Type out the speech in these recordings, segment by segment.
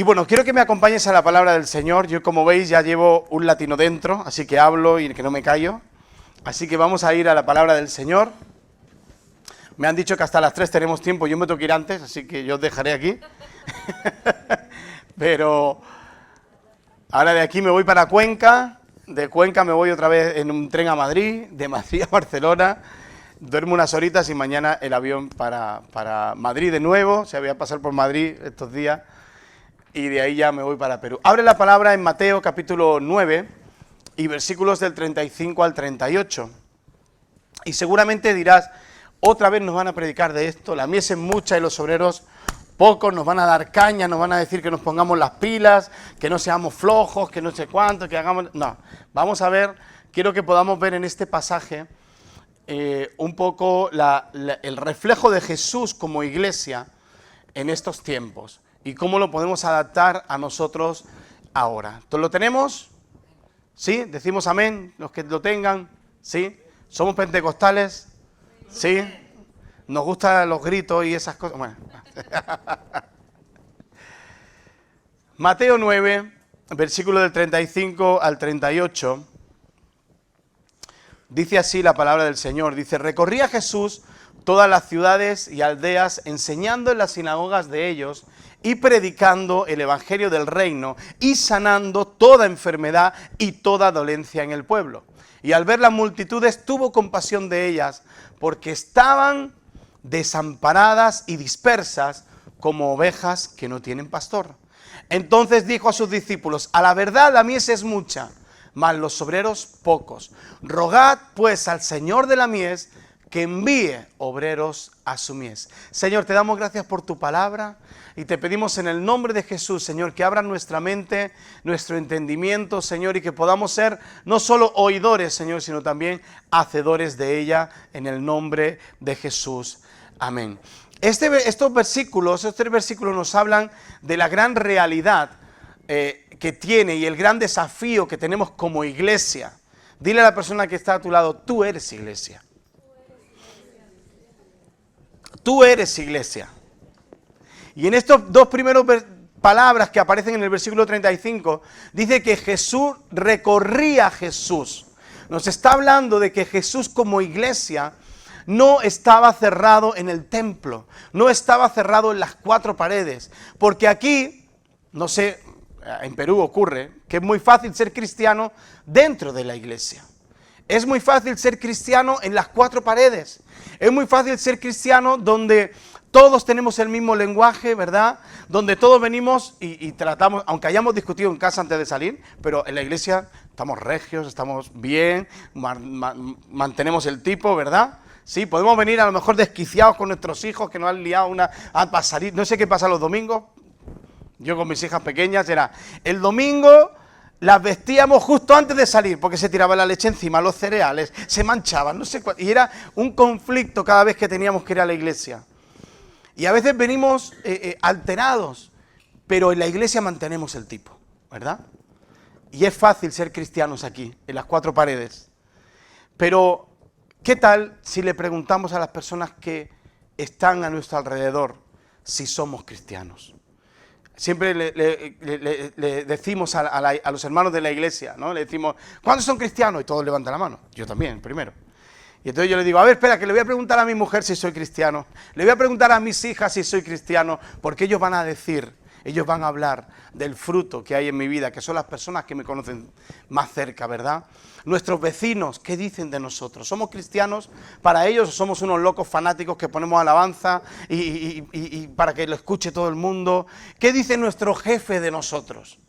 Y bueno, quiero que me acompañes a la palabra del Señor. Yo, como veis, ya llevo un latino dentro, así que hablo y que no me callo. Así que vamos a ir a la palabra del Señor. Me han dicho que hasta las 3 tenemos tiempo, yo me tengo que ir antes, así que yo os dejaré aquí. Pero ahora de aquí me voy para Cuenca, de Cuenca me voy otra vez en un tren a Madrid, de Madrid a Barcelona, duermo unas horitas y mañana el avión para Madrid de nuevo. O sea, voy a pasar por Madrid estos días y de ahí ya me voy para Perú. Abre la palabra en Mateo capítulo 9 y versículos del 35 al 38. Y seguramente dirás, otra vez nos van a predicar de esto, la mies es mucha y los obreros pocos, nos van a dar caña, nos van a decir que nos pongamos las pilas, que no seamos flojos, que no sé cuánto, que hagamos... No, vamos a ver, quiero que podamos ver en este pasaje un poco el reflejo de Jesús como iglesia en estos tiempos y cómo lo podemos adaptar a nosotros ahora. ¿Entonces lo tenemos? ¿Sí? ¿Decimos amén? Los que lo tengan, ¿sí? ¿Somos pentecostales? ¿Sí? ¿Nos gustan los gritos y esas cosas? Bueno. Mateo 9, versículo del 35 al 38, dice así la palabra del Señor. Dice, recorría Jesús todas las ciudades y aldeas, enseñando en las sinagogas de ellos y predicando el evangelio del reino y sanando toda enfermedad y toda dolencia en el pueblo. Y al ver las multitudes tuvo compasión de ellas, porque estaban desamparadas y dispersas como ovejas que no tienen pastor. Entonces dijo a sus discípulos, a la verdad la mies es mucha, mas los obreros pocos. Rogad pues al Señor de la mies que envíe obreros a su mies. Señor, te damos gracias por tu palabra y te pedimos en el nombre de Jesús, Señor, que abra nuestra mente, nuestro entendimiento, Señor, y que podamos ser no solo oidores, Señor, sino también hacedores de ella en el nombre de Jesús. Amén. Estos versículos nos hablan de la gran realidad que tiene y el gran desafío que tenemos como iglesia. Dile a la persona que está a tu lado, tú eres iglesia. Tú eres iglesia. Y en estos dos primeros palabras que aparecen en el versículo 35, dice que Jesús recorría Jesús. Nos está hablando de que Jesús como iglesia no estaba cerrado en el templo, no estaba cerrado en las 4 paredes, porque aquí, no sé, en Perú ocurre que es muy fácil ser cristiano dentro de la iglesia. Es muy fácil ser cristiano en las 4 paredes. Es muy fácil ser cristiano donde todos tenemos el mismo lenguaje, ¿verdad? Donde todos venimos y tratamos, aunque hayamos discutido en casa antes de salir, pero en la iglesia estamos regios, estamos bien, mantenemos el tipo, ¿verdad? Sí, podemos venir a lo mejor desquiciados con nuestros hijos que nos han liado para salir. No sé qué pasa los domingos. Yo con mis hijas pequeñas era el domingo las vestíamos justo antes de salir porque se tiraba la leche encima, los cereales, se manchaban, no sé y era un conflicto cada vez que teníamos que ir a la iglesia. Y a veces venimos alterados, pero en la iglesia mantenemos el tipo, ¿verdad? Y es fácil ser cristianos aquí, en las 4 paredes. Pero, ¿qué tal si le preguntamos a las personas que están a nuestro alrededor si somos cristianos? Siempre le decimos a los hermanos de la iglesia, ¿no? Le decimos, ¿cuántos son cristianos? Y todos levantan la mano. Yo también, primero. Y entonces yo le digo, a ver, espera, que le voy a preguntar a mi mujer si soy cristiano. Le voy a preguntar a mis hijas si soy cristiano, porque ellos van a decir, ellos van a hablar del fruto que hay en mi vida, que son las personas que me conocen más cerca, ¿verdad? Nuestros vecinos, ¿qué dicen de nosotros? ¿Somos cristianos para ellos o somos unos locos fanáticos que ponemos alabanza y para que lo escuche todo el mundo? ¿Qué dice nuestro jefe de nosotros?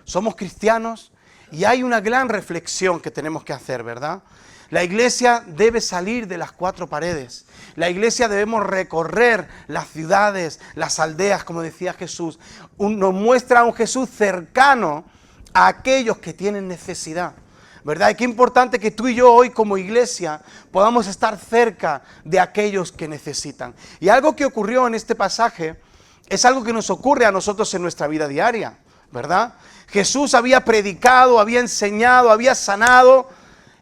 ¿Somos cristianos? Y hay una gran reflexión que tenemos que hacer, ¿verdad? La iglesia debe salir de las 4 paredes. La iglesia debemos recorrer las ciudades, las aldeas, como decía Jesús. Nos muestra a un Jesús cercano a aquellos que tienen necesidad, ¿verdad? Y qué importante que tú y yo hoy como iglesia podamos estar cerca de aquellos que necesitan. Y algo que ocurrió en este pasaje es algo que nos ocurre a nosotros en nuestra vida diaria, ¿verdad? Jesús había predicado, había enseñado, había sanado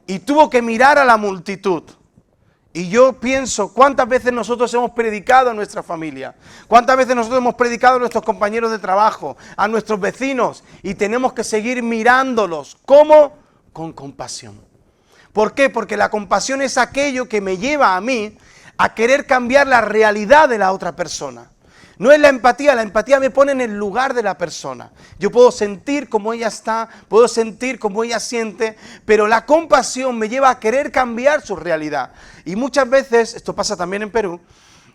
y tuvo que mirar a la multitud Y yo pienso, ¿cuántas veces nosotros hemos predicado a nuestra familia? ¿Cuántas veces nosotros hemos predicado a nuestros compañeros de trabajo, a nuestros vecinos? Y tenemos que seguir mirándolos. ¿Cómo? Con compasión. ¿Por qué? Porque la compasión es aquello que me lleva a mí a querer cambiar la realidad de la otra persona. No es la empatía me pone en el lugar de la persona. Yo puedo sentir cómo ella está, puedo sentir cómo ella siente, pero la compasión me lleva a querer cambiar su realidad. Y muchas veces, esto pasa también en Perú,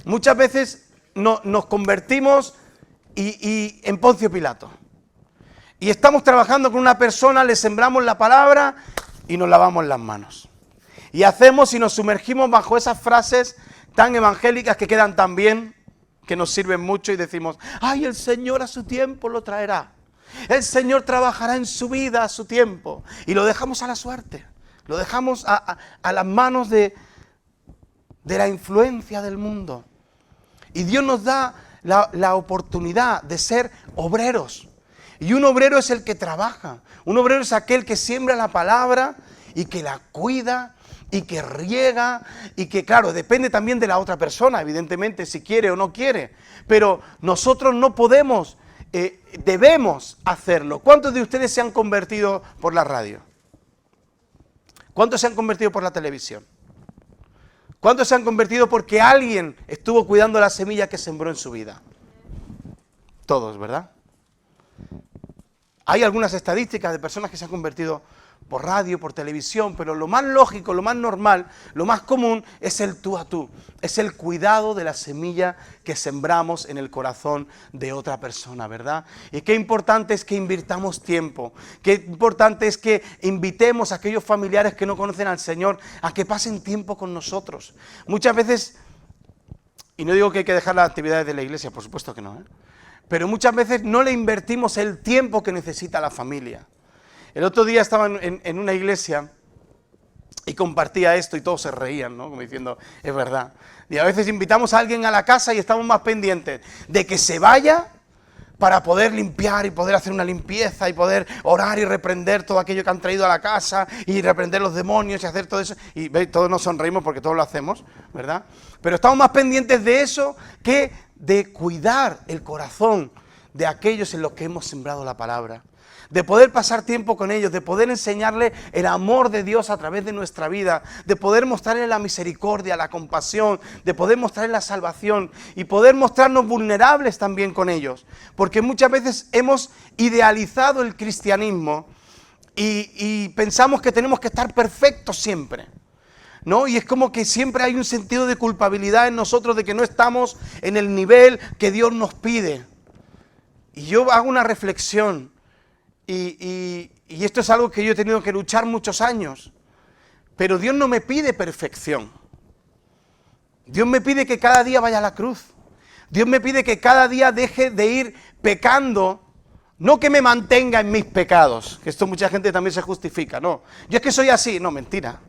muchas veces nos convertimos en Poncio Pilato. Y estamos trabajando con una persona, le sembramos la palabra y nos lavamos las manos. Y hacemos y nos sumergimos bajo esas frases tan evangélicas que quedan tan bien, que nos sirven mucho y decimos, ay, el Señor a su tiempo lo traerá. El Señor trabajará en su vida a su tiempo. Y lo dejamos a la suerte. Lo dejamos a las manos de la influencia del mundo. Y Dios nos da la oportunidad de ser obreros. Y un obrero es el que trabaja. Un obrero es aquel que siembra la palabra y que la cuida y que riega, y que claro, depende también de la otra persona, evidentemente, si quiere o no quiere, pero nosotros no podemos, debemos hacerlo. ¿Cuántos de ustedes se han convertido por la radio? ¿Cuántos se han convertido por la televisión? ¿Cuántos se han convertido porque alguien estuvo cuidando la semilla que sembró en su vida? Todos, ¿verdad? Hay algunas estadísticas de personas que se han convertido por radio, por televisión, pero lo más lógico, lo más normal, lo más común es el tú a tú, es el cuidado de la semilla que sembramos en el corazón de otra persona, ¿verdad? Y qué importante es que invirtamos tiempo, qué importante es que invitemos a aquellos familiares que no conocen al Señor a que pasen tiempo con nosotros. Muchas veces, y no digo que hay que dejar las actividades de la iglesia, por supuesto que no, pero muchas veces no le invertimos el tiempo que necesita la familia. El otro día estaba en una iglesia y compartía esto y todos se reían, ¿no? Como diciendo, es verdad. Y a veces invitamos a alguien a la casa y estamos más pendientes de que se vaya para poder limpiar y poder hacer una limpieza y poder orar y reprender todo aquello que han traído a la casa y reprender los demonios y hacer todo eso. Y ¿veis? Todos nos sonreímos porque todos lo hacemos, ¿verdad? Pero estamos más pendientes de eso que de cuidar el corazón de aquellos en los que hemos sembrado la palabra. De poder pasar tiempo con ellos, de poder enseñarle el amor de Dios a través de nuestra vida, de poder mostrarle la misericordia, la compasión, de poder mostrarle la salvación y poder mostrarnos vulnerables también con ellos. Porque muchas veces hemos idealizado el cristianismo y pensamos que tenemos que estar perfectos siempre, ¿no? Y es como que siempre hay un sentido de culpabilidad en nosotros de que no estamos en el nivel que Dios nos pide. Y yo hago una reflexión. Y esto es algo que yo he tenido que luchar muchos años. Pero Dios no me pide perfección. Dios me pide que cada día vaya a la cruz. Dios me pide que cada día deje de ir pecando. No que me mantenga en mis pecados. Que esto mucha gente también se justifica. No, yo es que soy así. No, mentira.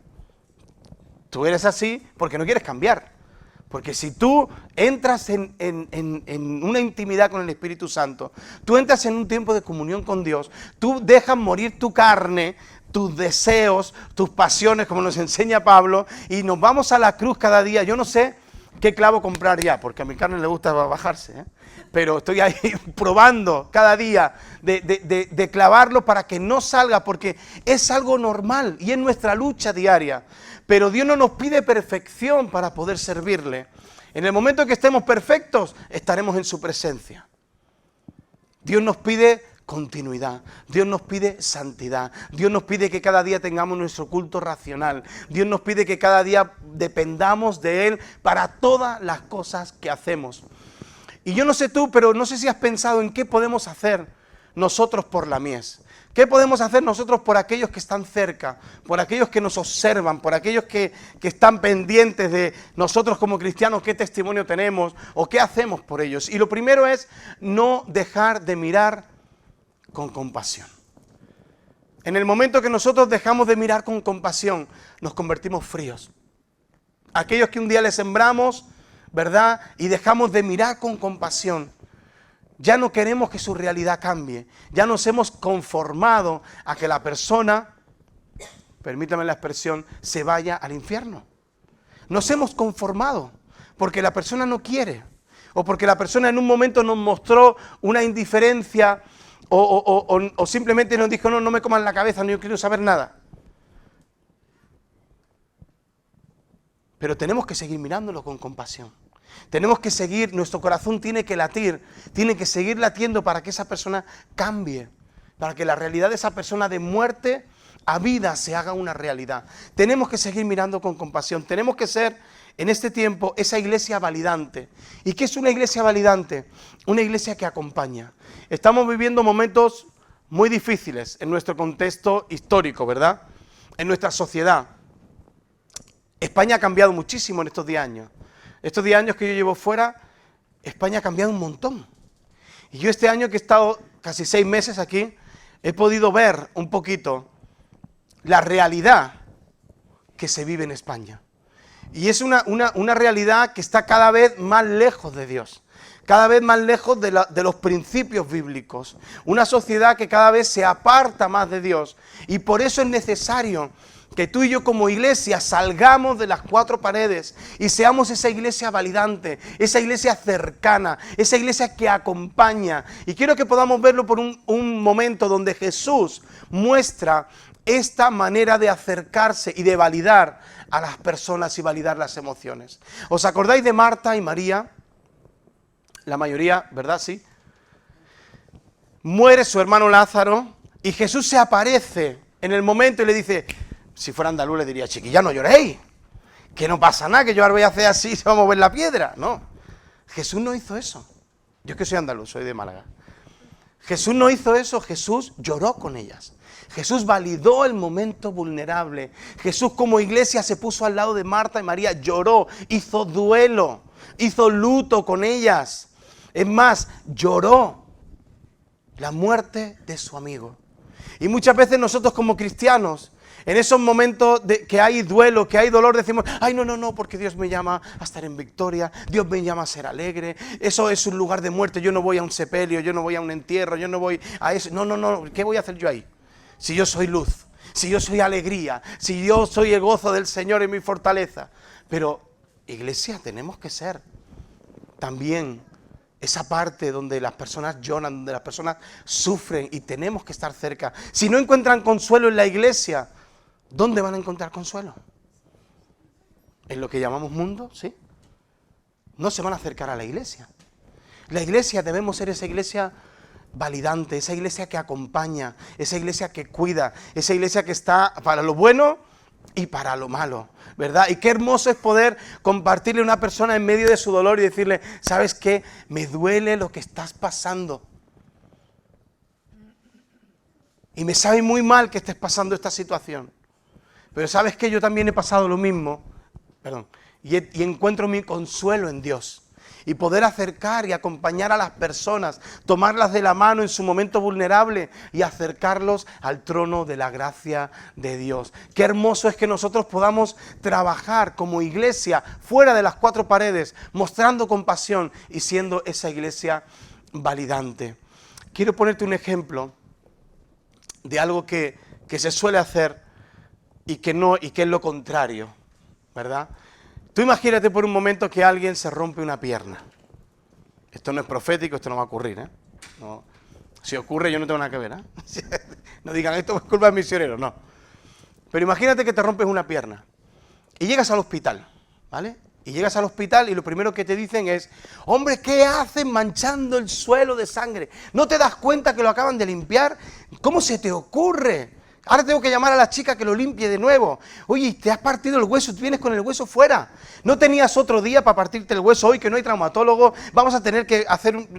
Tú eres así porque no quieres cambiar. Porque si tú entras en una intimidad con el Espíritu Santo, tú entras en un tiempo de comunión con Dios, tú dejas morir tu carne, tus deseos, tus pasiones, como nos enseña Pablo, y nos vamos a la cruz cada día. Yo no sé qué clavo comprar ya, porque a mi carne le gusta bajarse, pero estoy ahí probando cada día de clavarlo para que no salga, porque es algo normal y es nuestra lucha diaria. Pero Dios no nos pide perfección para poder servirle. En el momento que estemos perfectos, estaremos en su presencia. Dios nos pide continuidad, Dios nos pide santidad, Dios nos pide que cada día tengamos nuestro culto racional, Dios nos pide que cada día dependamos de Él para todas las cosas que hacemos. Y yo no sé tú, pero no sé si has pensado en qué podemos hacer nosotros por la mies. ¿Qué podemos hacer nosotros por aquellos que están cerca, por aquellos que nos observan, por aquellos que están pendientes de nosotros como cristianos, qué testimonio tenemos o qué hacemos por ellos? Y lo primero es no dejar de mirar con compasión. En el momento que nosotros dejamos de mirar con compasión, nos convertimos fríos. Aquellos que un día les sembramos, ¿verdad? Y dejamos de mirar con compasión. Ya no queremos que su realidad cambie. Ya nos hemos conformado a que la persona, permítame la expresión, se vaya al infierno. Nos hemos conformado porque la persona no quiere, o porque la persona en un momento nos mostró una indiferencia, o simplemente nos dijo, no me coman la cabeza, no quiero saber nada. Pero tenemos que seguir mirándolo con compasión. Tenemos que seguir, nuestro corazón tiene que latir, tiene que seguir latiendo para que esa persona cambie, para que la realidad de esa persona de muerte a vida se haga una realidad. Tenemos que seguir mirando con compasión, tenemos que ser en este tiempo esa iglesia validante. ¿Y qué es una iglesia validante? Una iglesia que acompaña. Estamos viviendo momentos muy difíciles en nuestro contexto histórico, ¿verdad? En nuestra sociedad. España ha cambiado muchísimo en estos 10 años. Estos 10 años que yo llevo fuera, España ha cambiado un montón. Y yo este año que he estado casi 6 meses aquí, he podido ver un poquito la realidad que se vive en España. Y es una realidad que está cada vez más lejos de Dios, cada vez más lejos de los principios bíblicos. Una sociedad que cada vez se aparta más de Dios. Y por eso es necesario que tú y yo como iglesia salgamos de las 4 paredes y seamos esa iglesia validante, esa iglesia cercana, esa iglesia que acompaña. Y quiero que podamos verlo por un momento donde Jesús muestra esta manera de acercarse y de validar a las personas y validar las emociones. ¿Os acordáis de Marta y María? La mayoría, ¿verdad? Sí. Muere su hermano Lázaro y Jesús se aparece en el momento y le dice, si fuera andaluz le diría, chiquilla, no lloréis, que no pasa nada, que yo ahora voy a hacer así y se va a mover la piedra. No, Jesús no hizo eso. Yo que soy andaluz, soy de Málaga. Jesús no hizo eso, Jesús lloró con ellas. Jesús validó el momento vulnerable. Jesús como iglesia se puso al lado de Marta y María, lloró, hizo duelo, hizo luto con ellas. Es más, lloró la muerte de su amigo. Y muchas veces nosotros como cristianos, en esos momentos que hay duelo, que hay dolor, decimos, ay, no, porque Dios me llama a estar en victoria, Dios me llama a ser alegre, eso es un lugar de muerte, yo no voy a un sepelio, yo no voy a un entierro, yo no voy a eso, no, ¿qué voy a hacer yo ahí? Si yo soy luz, si yo soy alegría, si yo soy el gozo del Señor en mi fortaleza. Pero, iglesia, tenemos que ser también esa parte donde las personas lloran, donde las personas sufren y tenemos que estar cerca. Si no encuentran consuelo en la iglesia, ¿dónde van a encontrar consuelo? ¿En lo que llamamos mundo? ¿Sí? No se van a acercar a la iglesia. La iglesia, debemos ser esa iglesia validante, esa iglesia que acompaña, esa iglesia que cuida, esa iglesia que está para lo bueno y para lo malo, ¿verdad? Y qué hermoso es poder compartirle a una persona en medio de su dolor y decirle, ¿sabes qué? Me duele lo que estás pasando. Y me sabe muy mal que estés pasando esta situación. Pero ¿sabes qué? Yo también he pasado lo mismo, y encuentro mi consuelo en Dios. Y poder acercar y acompañar a las personas, tomarlas de la mano en su momento vulnerable y acercarlos al trono de la gracia de Dios. Qué hermoso es que nosotros podamos trabajar como iglesia fuera de las 4 paredes, mostrando compasión y siendo esa iglesia validante. Quiero ponerte un ejemplo de algo que se suele hacer y que es lo contrario, ¿verdad? Tú imagínate por un momento que alguien se rompe una pierna. Esto no es profético, esto no va a ocurrir, ¿eh? No. Si ocurre yo no tengo nada que ver, ¿eh? No digan, esto es culpa del misionero, no. Pero imagínate que te rompes una pierna y llegas al hospital, ¿vale? Y llegas al hospital y lo primero que te dicen es, hombre, ¿qué hacen manchando el suelo de sangre? ¿No te das cuenta que lo acaban de limpiar? ¿Cómo se te ocurre? Ahora tengo que llamar a la chica que lo limpie de nuevo. Oye, te has partido el hueso, tú vienes con el hueso fuera. ¿No tenías otro día para partirte el hueso hoy que no hay traumatólogo? Vamos a tener que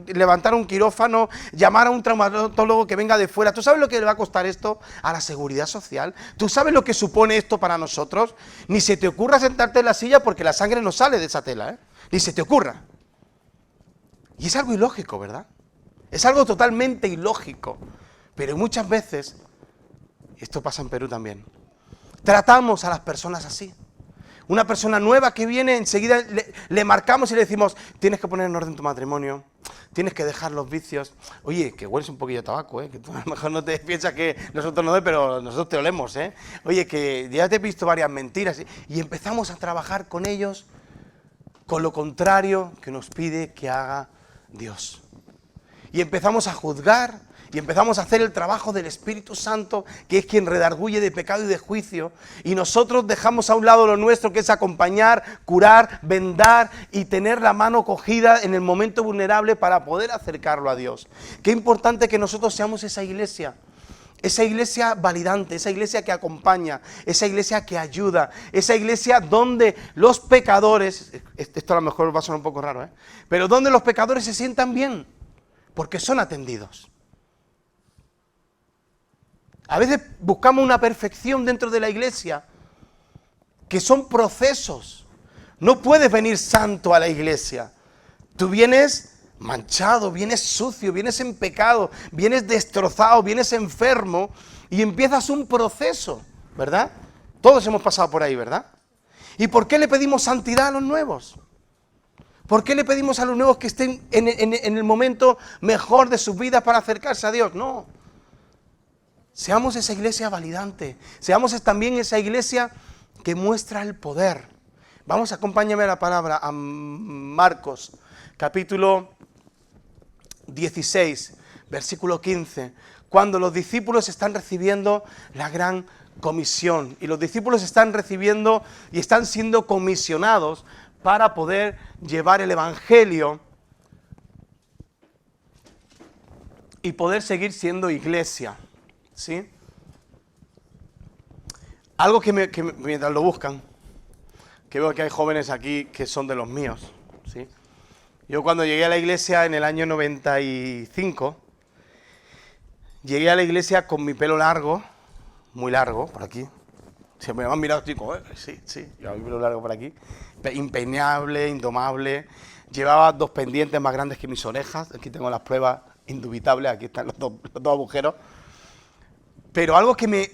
levantar un quirófano, llamar a un traumatólogo que venga de fuera. ¿Tú sabes lo que le va a costar esto a la seguridad social? ¿Tú sabes lo que supone esto para nosotros? Ni se te ocurra sentarte en la silla porque la sangre no sale de esa tela, ¿eh? Ni se te ocurra. Y es algo ilógico, ¿verdad? Es algo totalmente ilógico. Pero muchas veces, esto pasa en Perú también, tratamos a las personas así. Una persona nueva que viene, enseguida le marcamos y le decimos, tienes que poner en orden tu matrimonio, tienes que dejar los vicios. Oye, que hueles un poquillo de tabaco, que tú a lo mejor no te piensas que nosotros no, pero nosotros te olemos, Oye, que ya te he visto varias mentiras. Y empezamos a trabajar con ellos con lo contrario que nos pide que haga Dios. Y empezamos a juzgar y empezamos a hacer el trabajo del Espíritu Santo, que es quien redarguye de pecado y de juicio, y nosotros dejamos a un lado lo nuestro, que es acompañar, curar, vendar y tener la mano cogida en el momento vulnerable para poder acercarlo a Dios. Qué importante que nosotros seamos esa iglesia validante, esa iglesia que acompaña, esa iglesia que ayuda, esa iglesia donde los pecadores, esto a lo mejor va a sonar un poco raro, pero donde los pecadores se sientan bien, porque son atendidos. A veces buscamos una perfección dentro de la iglesia, que son procesos. No puedes venir santo a la iglesia. Tú vienes manchado, vienes sucio, vienes en pecado, vienes destrozado, vienes enfermo y empiezas un proceso, ¿verdad? Todos hemos pasado por ahí, ¿verdad? ¿Y por qué le pedimos santidad a los nuevos? ¿Por qué le pedimos a los nuevos que estén en el momento mejor de sus vidas para acercarse a Dios? No. Seamos esa iglesia validante, seamos también esa iglesia que muestra el poder. Vamos, acompáñame a la palabra, a Marcos, capítulo 16, versículo 15, cuando los discípulos están recibiendo la gran comisión, y los discípulos están recibiendo y están siendo comisionados para poder llevar el evangelio y poder seguir siendo iglesia. ¿Sí? Algo que mientras lo buscan, que veo que hay jóvenes aquí que son de los míos, ¿sí? Yo cuando llegué a la iglesia en el año 95, llegué a la iglesia con mi pelo largo, muy largo, por aquí. Siempre me han mirado, chicos, sí, llevaba mi pelo largo por aquí, impeneable, indomable, llevaba 2 pendientes más grandes que mis orejas, aquí tengo las pruebas indubitables, aquí están los dos agujeros. Pero algo que me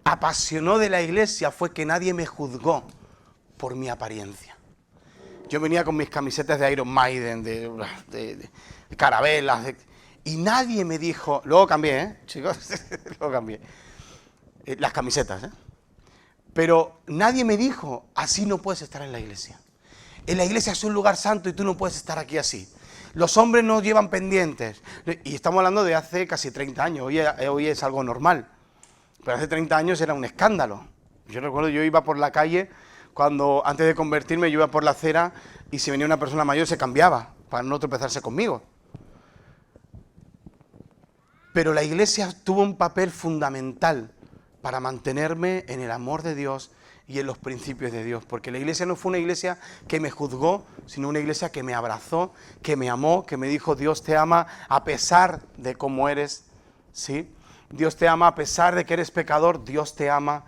apasionó de la iglesia fue que nadie me juzgó por mi apariencia. Yo venía con mis camisetas de Iron Maiden, de carabelas, y nadie me dijo, luego cambié, chicos, luego cambié, las camisetas, pero nadie me dijo, así no puedes estar en la iglesia. En la iglesia es un lugar santo y tú no puedes estar aquí así. Los hombres no llevan pendientes. Y estamos hablando de hace casi 30 años. Hoy es algo normal. Pero hace 30 años era un escándalo. Yo recuerdo, yo iba por la calle, cuando antes de convertirme, yo iba por la acera y si venía una persona mayor se cambiaba para no tropezarse conmigo. Pero la iglesia tuvo un papel fundamental para mantenerme en el amor de Dios y en los principios de Dios, porque la iglesia no fue una iglesia que me juzgó, sino una iglesia que me abrazó, que me amó, que me dijo, Dios te ama a pesar de cómo eres, ¿sí? Dios te ama a pesar de que eres pecador, Dios te ama.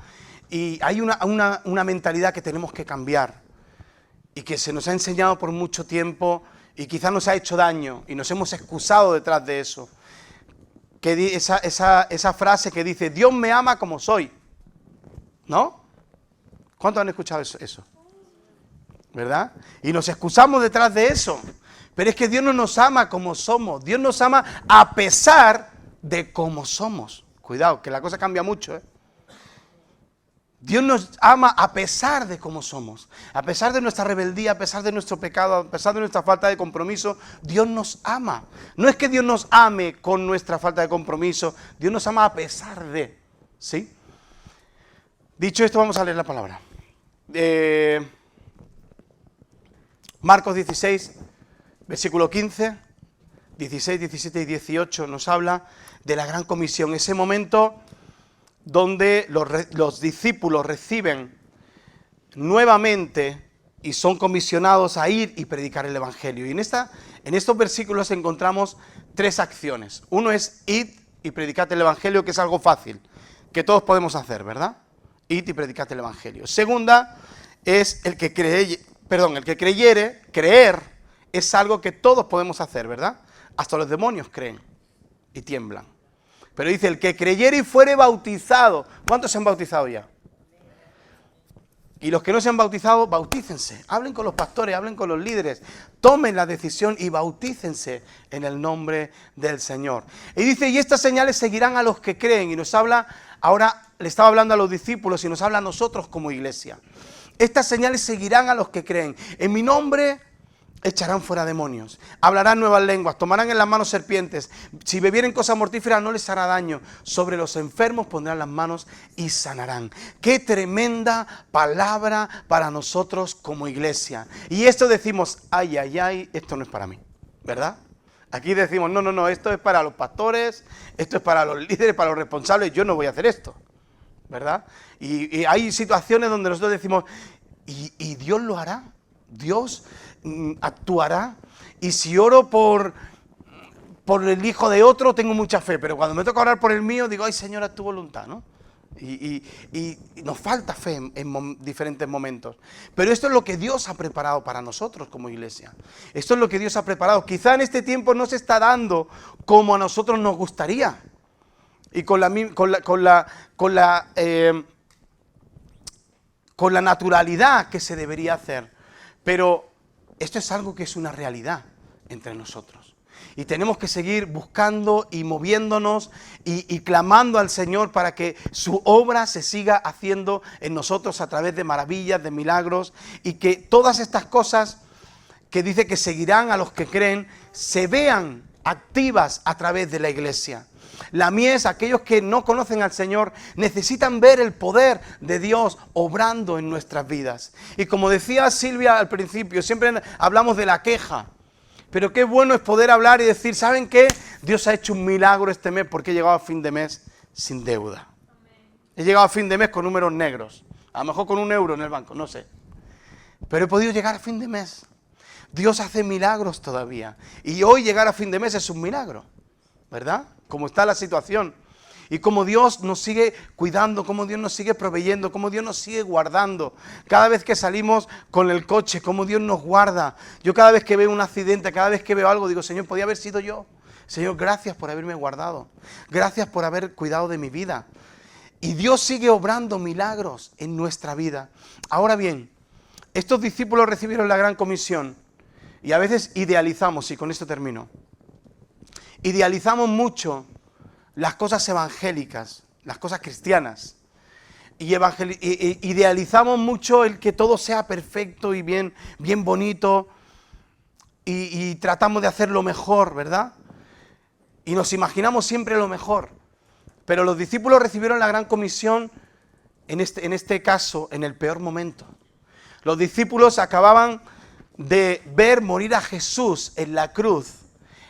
Y hay una mentalidad que tenemos que cambiar y que se nos ha enseñado por mucho tiempo y quizás nos ha hecho daño y nos hemos excusado detrás de eso. Que esa frase que dice, Dios me ama como soy, ¿no? ¿Cuántos han escuchado eso? ¿Verdad? Y nos excusamos detrás de eso. Pero es que Dios no nos ama como somos. Dios nos ama a pesar de cómo somos. Cuidado, que la cosa cambia mucho, Dios nos ama a pesar de cómo somos. A pesar de nuestra rebeldía, a pesar de nuestro pecado, a pesar de nuestra falta de compromiso, Dios nos ama. No es que Dios nos ame con nuestra falta de compromiso, Dios nos ama a pesar de, ¿sí? Dicho esto, vamos a leer la palabra. Marcos 16, versículo 15, 16, 17 y 18 nos habla de la gran comisión, ese momento donde los discípulos reciben nuevamente y son comisionados a ir y predicar el evangelio. Y en estos versículos encontramos 3 acciones. Uno es id y predicad el evangelio, que es algo fácil, que todos podemos hacer, ¿verdad? Id y predicad el evangelio. Segunda es el que creyere, creer es algo que todos podemos hacer, ¿verdad? Hasta los demonios creen y tiemblan. Pero dice, el que creyere y fuere bautizado. ¿Cuántos se han bautizado ya? Y los que no se han bautizado, bautícense. Hablen con los pastores, hablen con los líderes. Tomen la decisión y bautícense en el nombre del Señor. Y dice, y estas señales seguirán a los que creen. Y nos habla, ahora le estaba hablando a los discípulos y nos habla a nosotros como iglesia. Estas señales seguirán a los que creen. En mi nombre echarán fuera demonios, hablarán nuevas lenguas, tomarán en las manos serpientes, si bebieren cosas mortíferas no les hará daño, sobre los enfermos pondrán las manos y sanarán. ¡Qué tremenda palabra para nosotros como iglesia! Y esto decimos, ay, ay, ay, esto no es para mí, ¿verdad? Aquí decimos, no, no, no, esto es para los pastores, esto es para los líderes, para los responsables, yo no voy a hacer esto, ¿verdad? Y hay situaciones donde nosotros decimos, ¿y Dios lo hará? ¿Dios actuará? Y si oro por el hijo de otro, tengo mucha fe, pero cuando me toca orar por el mío, digo, ay Señor, haz tu voluntad, ¿no? Y nos falta fe en diferentes momentos. Pero esto es lo que Dios ha preparado para nosotros como iglesia. Esto es lo que Dios ha preparado. Quizá en este tiempo no se está dando como a nosotros nos gustaría. Y con la naturalidad que se debería hacer. Pero esto es algo que es una realidad entre nosotros. Y tenemos que seguir buscando y moviéndonos y clamando al Señor para que su obra se siga haciendo en nosotros a través de maravillas, de milagros, y que todas estas cosas que dice que seguirán a los que creen, se vean activas a través de la iglesia. La mies, aquellos que no conocen al Señor, necesitan ver el poder de Dios obrando en nuestras vidas. Y como decía Silvia al principio, siempre hablamos de la queja. Pero qué bueno es poder hablar y decir, ¿saben qué? Dios ha hecho un milagro este mes porque he llegado a fin de mes sin deuda. He llegado a fin de mes con números negros. A lo mejor con €1 en el banco, no sé. Pero he podido llegar a fin de mes. Dios hace milagros todavía. Y hoy llegar a fin de mes es un milagro, ¿verdad? Como está la situación. Y como Dios nos sigue cuidando, como Dios nos sigue proveyendo, como Dios nos sigue guardando. Cada vez que salimos con el coche, como Dios nos guarda. Yo cada vez que veo un accidente, cada vez que veo algo, digo, Señor, podía haber sido yo. Señor, gracias por haberme guardado. Gracias por haber cuidado de mi vida. Y Dios sigue obrando milagros en nuestra vida. Ahora bien, estos discípulos recibieron la gran comisión. Y a veces idealizamos, y con esto termino. Idealizamos mucho las cosas evangélicas, las cosas cristianas. Y idealizamos mucho el que todo sea perfecto y bien bonito. Y tratamos de hacer lo mejor, ¿verdad? Y nos imaginamos siempre lo mejor. Pero los discípulos recibieron la gran comisión, en este caso, en el peor momento. Los discípulos acababan de ver morir a Jesús en la cruz,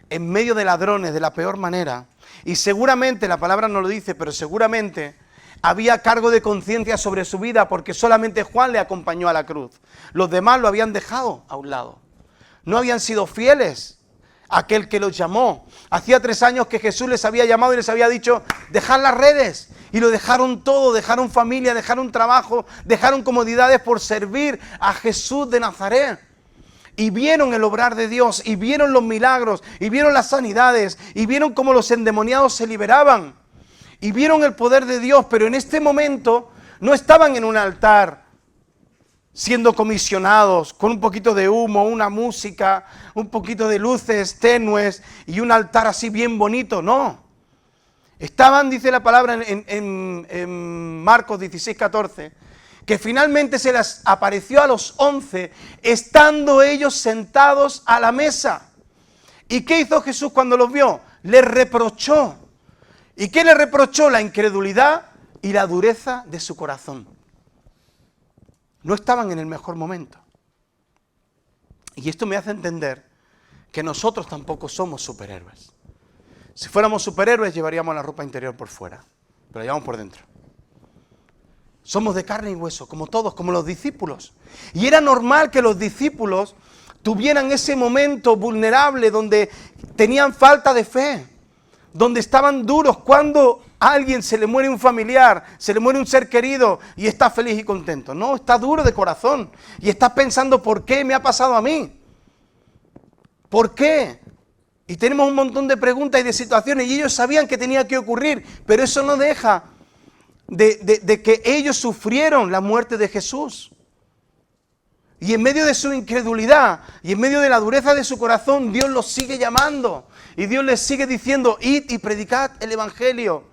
en medio de ladrones, de la peor manera. Y seguramente, la palabra no lo dice, pero seguramente había cargo de conciencia sobre su vida porque solamente Juan le acompañó a la cruz. Los demás lo habían dejado a un lado. No habían sido fieles a aquel que los llamó. Hacía 3 años que Jesús les había llamado y les había dicho, dejad las redes. Y lo dejaron todo, dejaron familia, dejaron trabajo, dejaron comodidades por servir a Jesús de Nazaret. Y vieron el obrar de Dios, y vieron los milagros, y vieron las sanidades, y vieron cómo los endemoniados se liberaban, y vieron el poder de Dios, pero en este momento no estaban en un altar siendo comisionados con un poquito de humo, una música, un poquito de luces tenues y un altar así bien bonito, no. Estaban, dice la palabra en Marcos 16:14, que finalmente se les apareció a los 11, estando ellos sentados a la mesa. ¿Y qué hizo Jesús cuando los vio? Les reprochó. ¿Y qué les reprochó? La incredulidad y la dureza de su corazón. No estaban en el mejor momento. Y esto me hace entender que nosotros tampoco somos superhéroes. Si fuéramos superhéroes, llevaríamos la ropa interior por fuera, pero la llevamos por dentro. Somos de carne y hueso, como todos, como los discípulos. Y era normal que los discípulos tuvieran ese momento vulnerable donde tenían falta de fe, donde estaban duros. Cuando a alguien se le muere un familiar, se le muere un ser querido y está feliz y contento. No, está duro de corazón y está pensando, ¿por qué me ha pasado a mí? ¿Por qué? Y tenemos un montón de preguntas y de situaciones y ellos sabían que tenía que ocurrir, pero eso no deja de que ellos sufrieron la muerte de Jesús. Y en medio de su incredulidad y en medio de la dureza de su corazón, Dios los sigue llamando. Y Dios les sigue diciendo, id y predicad el Evangelio.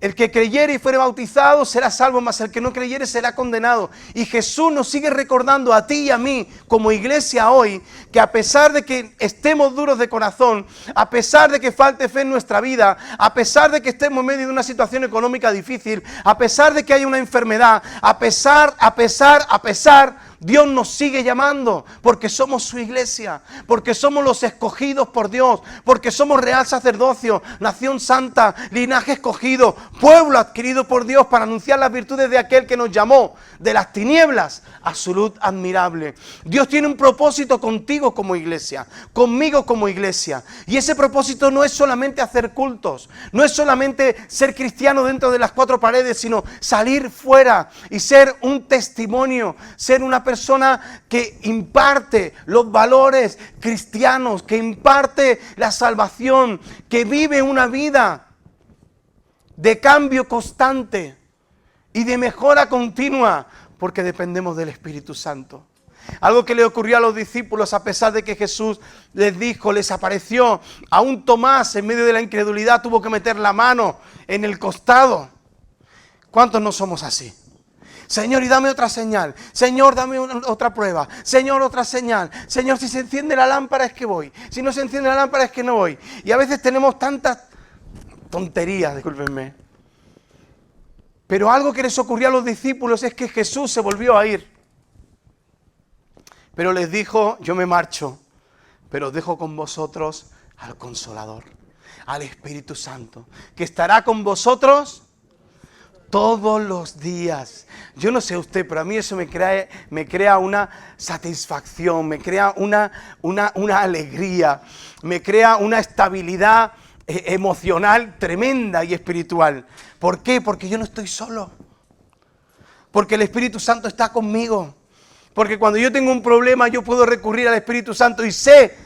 El que creyere y fuere bautizado será salvo, mas el que no creyere será condenado. Y Jesús nos sigue recordando a ti y a mí, como iglesia hoy, que a pesar de que estemos duros de corazón, a pesar de que falte fe en nuestra vida, a pesar de que estemos en medio de una situación económica difícil, a pesar de que haya una enfermedad, a pesar, Dios nos sigue llamando, porque somos su iglesia, porque somos los escogidos por Dios, porque somos real sacerdocio, nación santa, linaje escogido, pueblo adquirido por Dios para anunciar las virtudes de aquel que nos llamó de las tinieblas a su luz admirable. Dios tiene un propósito contigo como iglesia, conmigo como iglesia, y ese propósito no es solamente hacer cultos, no es solamente ser cristiano dentro de las cuatro paredes, sino salir fuera y ser un testimonio, ser una persona que imparte los valores cristianos, que imparte la salvación, que vive una vida de cambio constante y de mejora continua, porque dependemos del Espíritu Santo. Algo que le ocurrió a los discípulos, a pesar de que Jesús les dijo, les apareció, aún Tomás en medio de la incredulidad tuvo que meter la mano en el costado. ¿Cuántos no somos así? Señor, y dame otra señal. Señor, dame otra prueba. Señor, otra señal. Señor, si se enciende la lámpara es que voy. Si no se enciende la lámpara es que no voy. Y a veces tenemos tantas tonterías, discúlpenme. Pero algo que les ocurrió a los discípulos es que Jesús se volvió a ir. Pero les dijo, yo me marcho, pero dejo con vosotros al Consolador, al Espíritu Santo, que estará con vosotros todos los días. Yo no sé usted, pero a mí eso me crea una satisfacción, me crea una alegría, me crea una estabilidad emocional tremenda y espiritual. ¿Por qué? Porque yo no estoy solo. Porque el Espíritu Santo está conmigo. Porque cuando yo tengo un problema yo puedo recurrir al Espíritu Santo y sé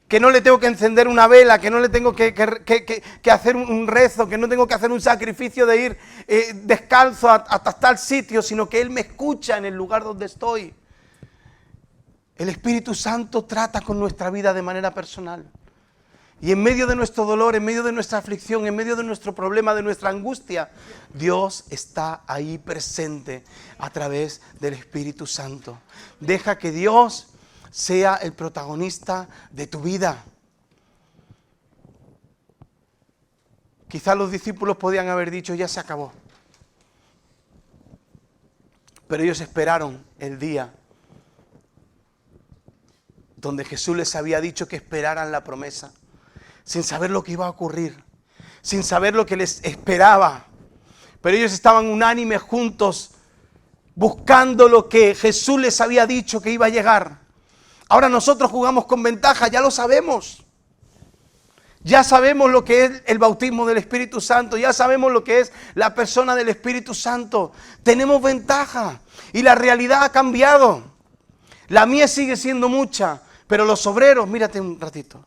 que no le tengo que encender una vela, que no le tengo que hacer un rezo, que no tengo que hacer un sacrificio de ir descalzo hasta tal sitio, sino que Él me escucha en el lugar donde estoy. El Espíritu Santo trata con nuestra vida de manera personal. Y en medio de nuestro dolor, en medio de nuestra aflicción, en medio de nuestro problema, de nuestra angustia, Dios está ahí presente a través del Espíritu Santo. Deja que Dios sea el protagonista de tu vida. Quizás los discípulos podían haber dicho, ya se acabó. Pero ellos esperaron el día donde Jesús les había dicho que esperaran la promesa, sin saber lo que iba a ocurrir, sin saber lo que les esperaba. Pero ellos estaban unánimes juntos, buscando lo que Jesús les había dicho que iba a llegar. Ahora nosotros jugamos con ventaja, ya lo sabemos. Ya sabemos lo que es el bautismo del Espíritu Santo, ya sabemos lo que es la persona del Espíritu Santo. Tenemos ventaja y la realidad ha cambiado. La mía sigue siendo mucha, pero los obreros, mírate un ratito,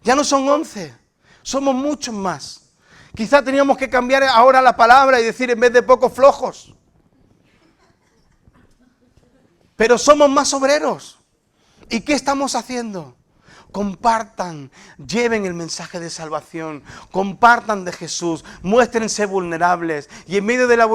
ya no son 11, somos muchos más. Quizá teníamos que cambiar ahora la palabra y decir en vez de pocos flojos. Pero somos más obreros. ¿Y qué estamos haciendo? Compartan, lleven el mensaje de salvación, compartan de Jesús, muéstrense vulnerables y en medio de la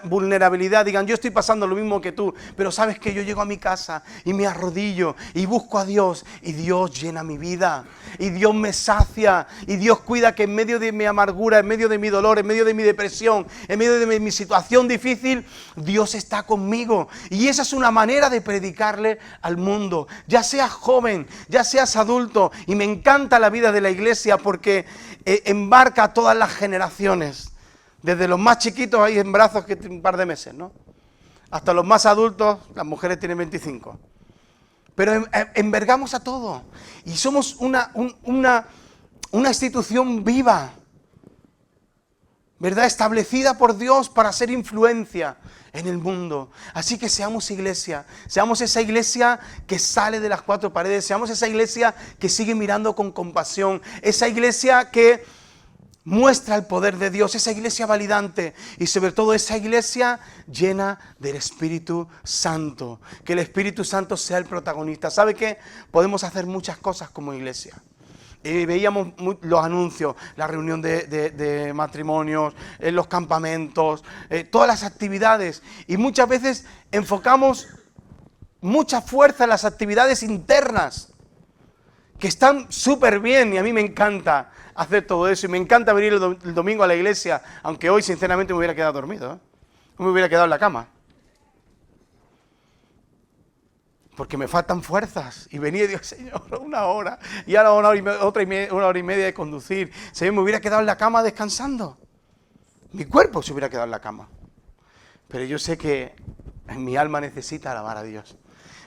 vulnerabilidad digan, yo estoy pasando lo mismo que tú, pero sabes que yo llego a mi casa y me arrodillo y busco a Dios y Dios llena mi vida y Dios me sacia y Dios cuida que en medio de mi amargura, en medio de mi dolor, en medio de mi depresión, en medio de mi situación difícil, Dios está conmigo. Y esa es una manera de predicarle al mundo, ya seas joven, ya seas adulto. Y me encanta la vida de la iglesia porque embarca a todas las generaciones. Desde los más chiquitos hay en brazos que tienen un par de meses, ¿no? Hasta los más adultos, las mujeres tienen 25. Pero envergamos a todo. Y somos una institución viva, ¿verdad? Establecida por Dios para hacer influencia en el mundo. Así que seamos iglesia, seamos esa iglesia que sale de las cuatro paredes, seamos esa iglesia que sigue mirando con compasión, esa iglesia que muestra el poder de Dios, esa iglesia validante y sobre todo esa iglesia llena del Espíritu Santo. Que el Espíritu Santo sea el protagonista. ¿Sabe qué? Podemos hacer muchas cosas como iglesia. Veíamos los anuncios, la reunión de matrimonios, los campamentos, todas las actividades. Y muchas veces enfocamos mucha fuerza en las actividades internas, que están súper bien y a mí me encanta hacer todo eso. Y me encanta venir el domingo a la iglesia, aunque hoy sinceramente me hubiera quedado dormido, ¿eh? Me hubiera quedado en la cama. Porque me faltan fuerzas. Y venía y digo, Señor, 1 hora. Y ahora una hora y media de conducir. Señor, me hubiera quedado en la cama descansando. Mi cuerpo se hubiera quedado en la cama. Pero yo sé que mi alma necesita alabar a Dios.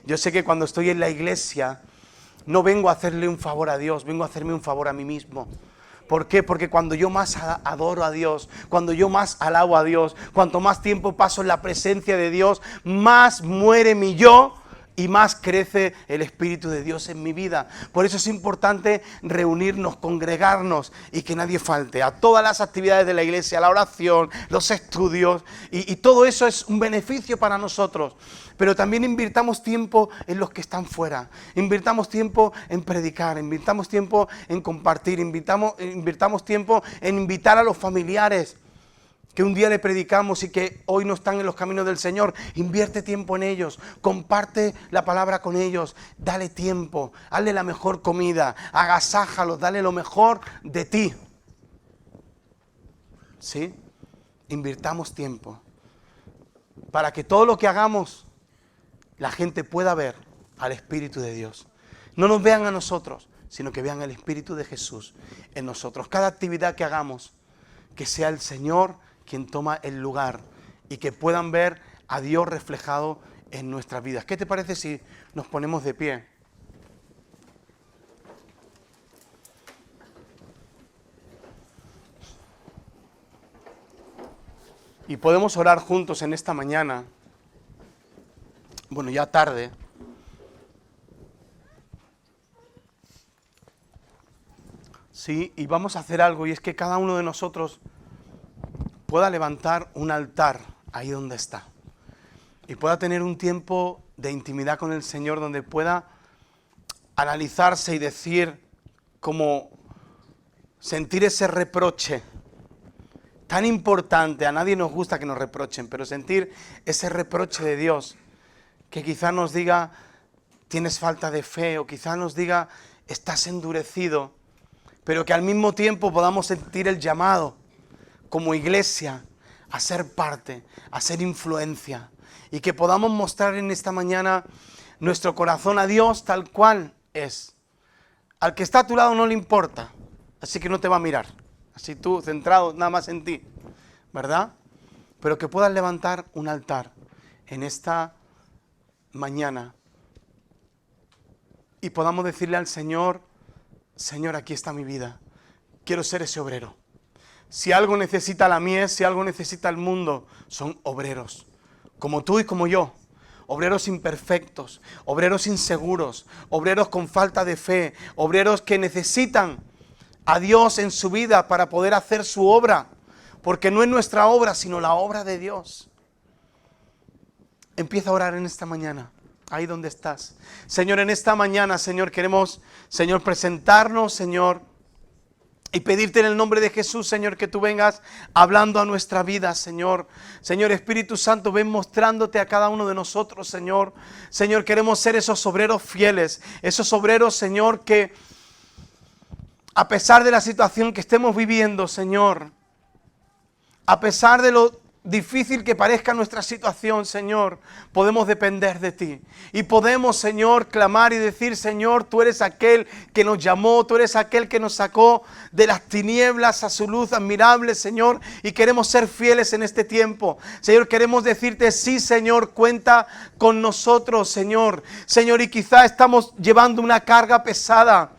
Yo sé que cuando estoy en la iglesia, no vengo a hacerle un favor a Dios, vengo a hacerme un favor a mí mismo. ¿Por qué? Porque cuando yo más adoro a Dios, cuando yo más alabo a Dios, cuanto más tiempo paso en la presencia de Dios, más muere mi yo y más crece el Espíritu de Dios en mi vida. Por eso es importante reunirnos, congregarnos y que nadie falte a todas las actividades de la iglesia, la oración, los estudios y todo eso es un beneficio para nosotros. Pero también invirtamos tiempo en los que están fuera, invirtamos tiempo en predicar, invirtamos tiempo en compartir, invirtamos tiempo en invitar a los familiares que un día le predicamos y que hoy no están en los caminos del Señor. Invierte tiempo en ellos, comparte la palabra con ellos, dale tiempo, hazle la mejor comida, agasájalos, dale lo mejor de ti. ¿Sí? Invirtamos tiempo para que todo lo que hagamos la gente pueda ver al Espíritu de Dios. No nos vean a nosotros, sino que vean el Espíritu de Jesús en nosotros. Cada actividad que hagamos, que sea el Señor quien toma el lugar y que puedan ver a Dios reflejado en nuestras vidas. ¿Qué te parece si nos ponemos de pie? Y podemos orar juntos en esta mañana. Bueno, ya tarde. Sí, y vamos a hacer algo, y es que cada uno de nosotros pueda levantar un altar ahí donde está. Y pueda tener un tiempo de intimidad con el Señor donde pueda analizarse y decir, como sentir ese reproche tan importante. A nadie nos gusta que nos reprochen, pero sentir ese reproche de Dios, que quizá nos diga, tienes falta de fe, o quizá nos diga, estás endurecido, pero que al mismo tiempo podamos sentir el llamado como iglesia a ser parte, a ser influencia, y que podamos mostrar en esta mañana nuestro corazón a Dios tal cual es. Al que está a tu lado no le importa, así que no te va a mirar, así tú centrado nada más en ti, ¿verdad? Pero que puedas levantar un altar en esta mañana y podamos decirle al Señor, Señor, aquí está mi vida, quiero ser ese obrero. Si algo necesita la mies, si algo necesita el mundo, son obreros, como tú y como yo. Obreros imperfectos, obreros inseguros, obreros con falta de fe, obreros que necesitan a Dios en su vida para poder hacer su obra, porque no es nuestra obra, sino la obra de Dios. Empieza a orar en esta mañana, ahí donde estás. Señor, en esta mañana, Señor, queremos, Señor, presentarnos, Señor, y pedirte en el nombre de Jesús, Señor, que tú vengas hablando a nuestra vida, Señor. Señor, Espíritu Santo, ven mostrándote a cada uno de nosotros, Señor. Señor, queremos ser esos obreros fieles, esos obreros, Señor, que a pesar de la situación que estemos viviendo, Señor, a pesar de lo difícil que parezca nuestra situación, Señor, podemos depender de ti. Y podemos, Señor, clamar y decir, Señor, tú eres aquel que nos llamó, tú eres aquel que nos sacó de las tinieblas a su luz admirable, Señor. Y queremos ser fieles en este tiempo. Señor, queremos decirte, sí, Señor, cuenta con nosotros, Señor. Señor, y quizá estamos llevando una carga pesada.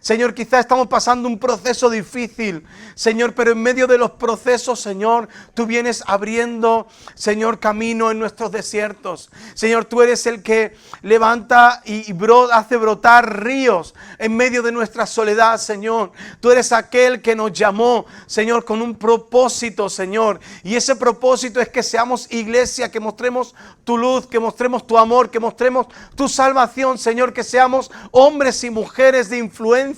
Señor, quizás estamos pasando un proceso difícil, Señor, pero en medio de los procesos, Señor, tú vienes abriendo, Señor, camino en nuestros desiertos. Señor, tú eres el que levanta y hace brotar ríos en medio de nuestra soledad, Señor. Tú eres aquel que nos llamó, Señor, con un propósito, Señor. Y ese propósito es que seamos iglesia, que mostremos tu luz, que mostremos tu amor, que mostremos tu salvación, Señor, que seamos hombres y mujeres de influencia,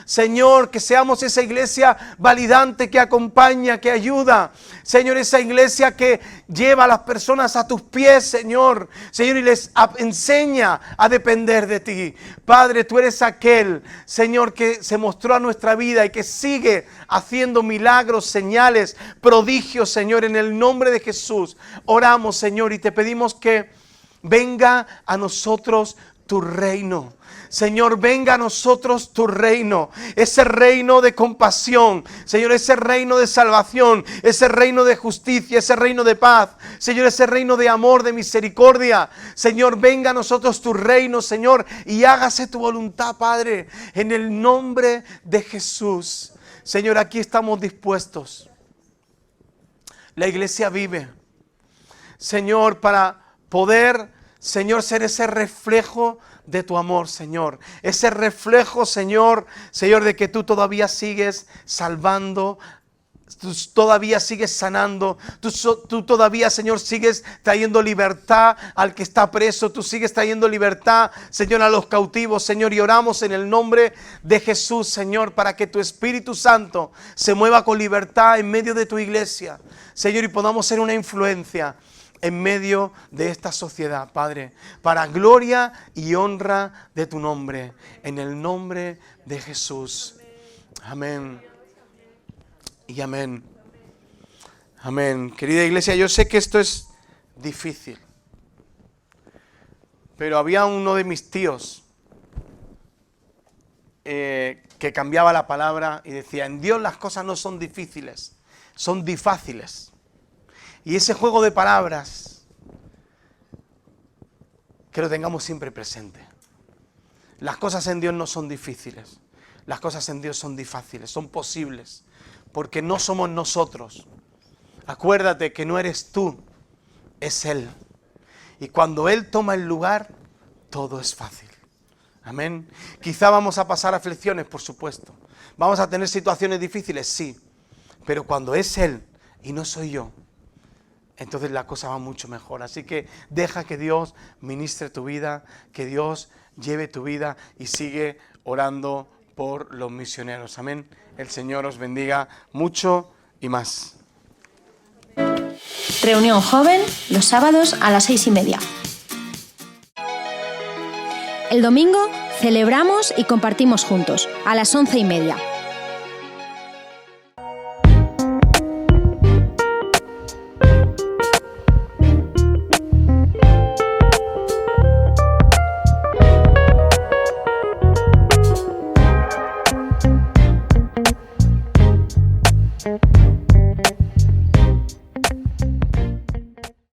Señor, que seamos esa iglesia validante que acompaña, que ayuda, Señor, esa iglesia que lleva a las personas a tus pies, Señor, Señor, y les enseña a depender de ti. Padre, tú eres aquel, Señor, que se mostró a nuestra vida y que sigue haciendo milagros, señales, prodigios, Señor, en el nombre de Jesús. Oramos, Señor, y te pedimos que venga a nosotros tu reino. Señor, venga a nosotros tu reino, ese reino de compasión, Señor, ese reino de salvación, ese reino de justicia, ese reino de paz, Señor, ese reino de amor, de misericordia. Señor, venga a nosotros tu reino, Señor, y hágase tu voluntad, Padre, en el nombre de Jesús. Señor, aquí estamos dispuestos. La iglesia vive, Señor, para poder, Señor, ser ese reflejo de tu amor, Señor. Ese reflejo, Señor, de que tú todavía sigues salvando, tú todavía sigues sanando, tú todavía, Señor, sigues trayendo libertad al que está preso, tú sigues trayendo libertad, Señor, a los cautivos, Señor, y oramos en el nombre de Jesús, Señor, para que tu Espíritu Santo se mueva con libertad en medio de tu iglesia, Señor, y podamos ser una influencia en medio de esta sociedad, Padre, para gloria y honra de tu nombre, en el nombre de Jesús. Amén. Y amén. Amén. Querida iglesia, yo sé que esto es difícil, pero había uno de mis tíos que cambiaba la palabra y decía: en Dios las cosas no son difíciles, son difáciles. Y ese juego de palabras, que lo tengamos siempre presente. Las cosas en Dios no son difíciles. Las cosas en Dios son difíciles, son posibles. Porque no somos nosotros. Acuérdate que no eres tú, es Él. Y cuando Él toma el lugar, todo es fácil. Amén. Quizá vamos a pasar aflicciones, por supuesto. Vamos a tener situaciones difíciles, sí. Pero cuando es Él y no soy yo, entonces la cosa va mucho mejor. Así que deja que Dios ministre tu vida, que Dios lleve tu vida y sigue orando por los misioneros. Amén. El Señor os bendiga mucho y más. Reunión joven los sábados a las 6:30. El domingo celebramos y compartimos juntos a las 11:30.